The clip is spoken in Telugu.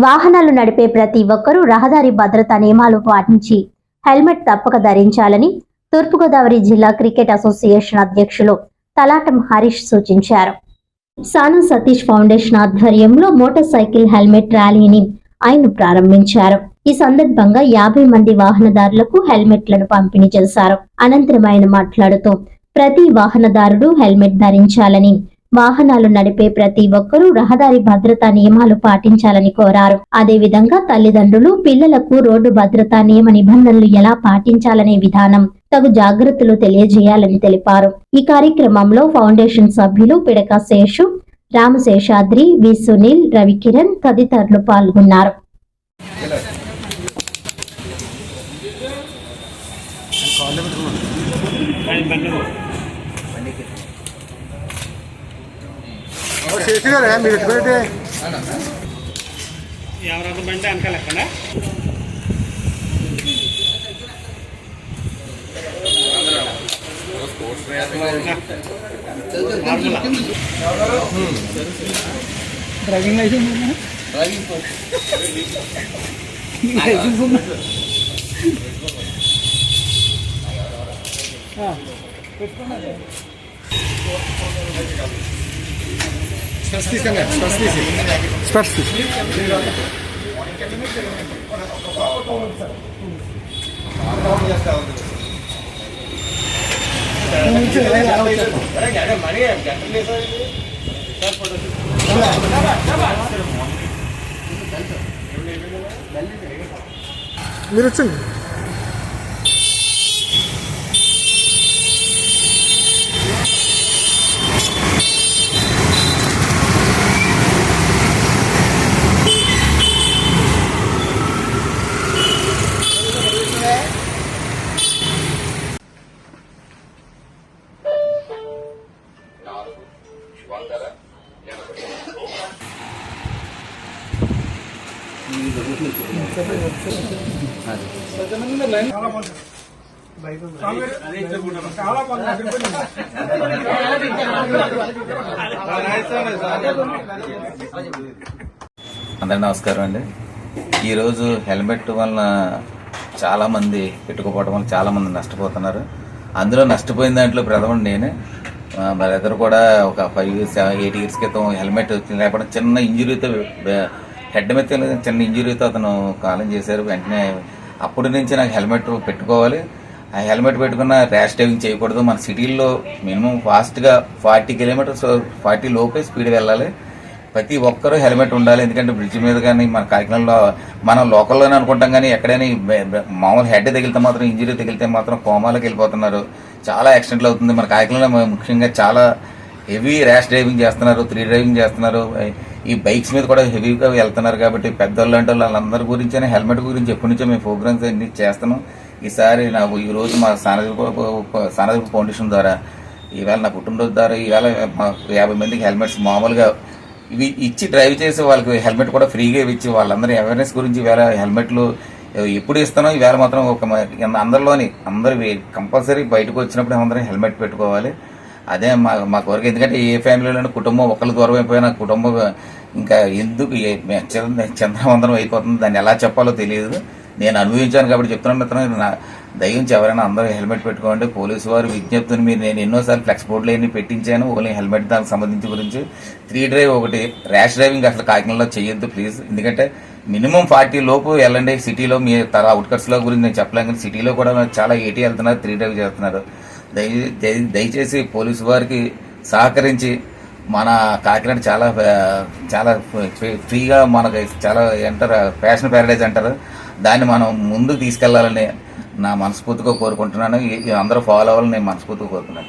వాహనాలు నడిపే ప్రతి ఒక్కరూ రహదారి భద్రతా నియమాలు పాటించి హెల్మెట్ తప్పక ధరించాలని తూర్పుగోదావరి జిల్లా క్రికెట్ అసోసియేషన్ అధ్యక్షులు తలాటం హరీష్ సూచించారు. సానా సతీష్ ఫౌండేషన్ ఆధ్వర్యంలో మోటార్ సైకిల్ హెల్మెట్ ర్యాలీని ఆయన ప్రారంభించారు. ఈ సందర్భంగా 50 మంది వాహనదారులకు హెల్మెట్లను పంపిణీ చేశారు. అనంతరం ఆయన మాట్లాడుతూ ప్రతి వాహనదారుడు హెల్మెట్ ధరించాలని, వాహనాలు నడిపే ప్రతి ఒక్కరూ రహదారి భద్రతా నియమాలు పాటించాలని కోరారు. అదేవిధంగా తల్లిదండ్రులు పిల్లలకు రోడ్డు భద్రతా నియమ నిబంధనలు ఎలా పాటించాలనే విధానం, తగు జాగ్రత్తలు తెలియజేయాలని తెలిపారు. ఈ కార్యక్రమంలో ఫౌండేషన్ సభ్యులు పిడక శేషు, రామశేషాద్రి, వి సునీల్, రవికిరణ్ తదితరులు పాల్గొన్నారు. ఎవరైనా బండి వెనకాల ఎక్కడ డ్రైవింగ్ లైసెన్స్ మీరు వచ్చండి. అందరికీ నమస్కారం అండి. ఈరోజు హెల్మెట్ వలన చాలామంది పెట్టుకోపోవడం వల్ల చాలామంది నష్టపోతున్నారు. అందులో నష్టపోయిన దాంట్లో ప్రథమం నేనే. మరి ఇద్దరు కూడా ఒక 5-8 ఇయర్స్ క్రితం హెల్మెట్ లేకపోతే చిన్న ఇంజురీతో హెడ్ మీద చిన్న ఇంజురీతో అతను కాలం చేశారు. వెంటనే అప్పటి నుంచి నాకు హెల్మెట్ పెట్టుకోవాలి, ఆ హెల్మెట్ పెట్టుకున్న ర్యాష్ డ్రైవింగ్ చేయకూడదు. మన సిటీల్లో మినిమం ఫాస్ట్గా 40 కిలోమీటర్స్ 40 లోపే స్పీడ్ వెళ్ళాలి. ప్రతి ఒక్కరూ హెల్మెట్ ఉండాలి. ఎందుకంటే బ్రిడ్జ్ మీద కానీ మన కాకినాడలో మనం లోకల్లోనే అనుకుంటాం, కానీ ఎక్కడైనా మామూలు హెడ్ తగిలితే మాత్రం, ఇంజరీ తగిలితే మాత్రం కోమాలకు వెళ్ళిపోతున్నారు. చాలా యాక్సిడెంట్లు అవుతుంది. మన కాకినాడలో ముఖ్యంగా చాలా హెవీ ర్యాష్ డ్రైవింగ్ చేస్తున్నారు, 3 డ్రైవింగ్ చేస్తున్నారు. ఈ బైక్స్ మీద కూడా హెవీగా వెళ్తున్నారు. కాబట్టి పెద్దోళ్ళు అంటే వాళ్ళందరి గురించి హెల్మెట్ గురించి ఎప్పటి నుంచో మేము ప్రోగ్రామ్స్ అన్ని చేస్తున్నాం. ఈసారి నాకు ఈరోజు మా సానదీప ఫౌండేషన్ ద్వారా ఈవేళ నా పుట్టినరోజు ద్వారా ఈవేళ 50 మందికి హెల్మెట్స్ మామూలుగా ఇవి ఇచ్చి డ్రైవ్ చేసి వాళ్ళకి హెల్మెట్ కూడా ఫ్రీగా ఇచ్చి వాళ్ళందరూ అవేర్నెస్ గురించి ఈవేళ హెల్మెట్లు ఎప్పుడు ఇస్తానో ఈవేళ మాత్రం అందరూ కంపల్సరీ బయటకు వచ్చినప్పుడు అందరూ హెల్మెట్ పెట్టుకోవాలి. అదే మా కోరిక. ఎందుకంటే ఏ ఫ్యామిలీలోనే కుటుంబం ఒకళ్ళు దూరం అయిపోయినా కుటుంబం ఇంకా ఎందుకు చంద్రవందనం అయిపోతుంది, దాన్ని ఎలా చెప్పాలో తెలియదు. నేను అనుభవించాను కాబట్టి చెప్తున్నాను మిత్రం, నా దయించి ఎవరైనా అందరూ హెల్మెట్ పెట్టుకోండి. పోలీసు వారు విజ్ఞప్తిని మీరు నేను ఎన్నోసార్లు ఫ్లెక్స్ బోర్డులు అన్ని పెట్టించాను. ఓన్లీ హెల్మెట్ దానికి సంబంధించి గురించి 3 డ్రైవ్ ఒకటి ర్యాష్ డ్రైవింగ్ అసలు కాకినాడలో చేయొద్దు ప్లీజ్. ఎందుకంటే మినిమం 40 లోపు వెళ్ళండి. సిటీలో మీ అవుట్కట్స్లో గురించి నేను చెప్పలేను, కానీ సిటీలో కూడా చాలా 80 వెళ్తున్నారు, 3 డ్రైవ్ చేస్తున్నారు. దయచేసి పోలీసు వారికి సహకరించి మన కాకినాడ చాలా చాలా ఫ్రీగా మనకి చాలా అంటారు ఫ్యాషన్ ప్యారడైజ్ అంటారు, దాన్ని మనం ముందుకు తీసుకెళ్లాలని నా మనస్ఫూర్తిగా కోరుకుంటున్నాను. అందరూ ఫాలో అవ్వాలని నేను మనస్ఫూర్తిగా కోరుకున్నాను.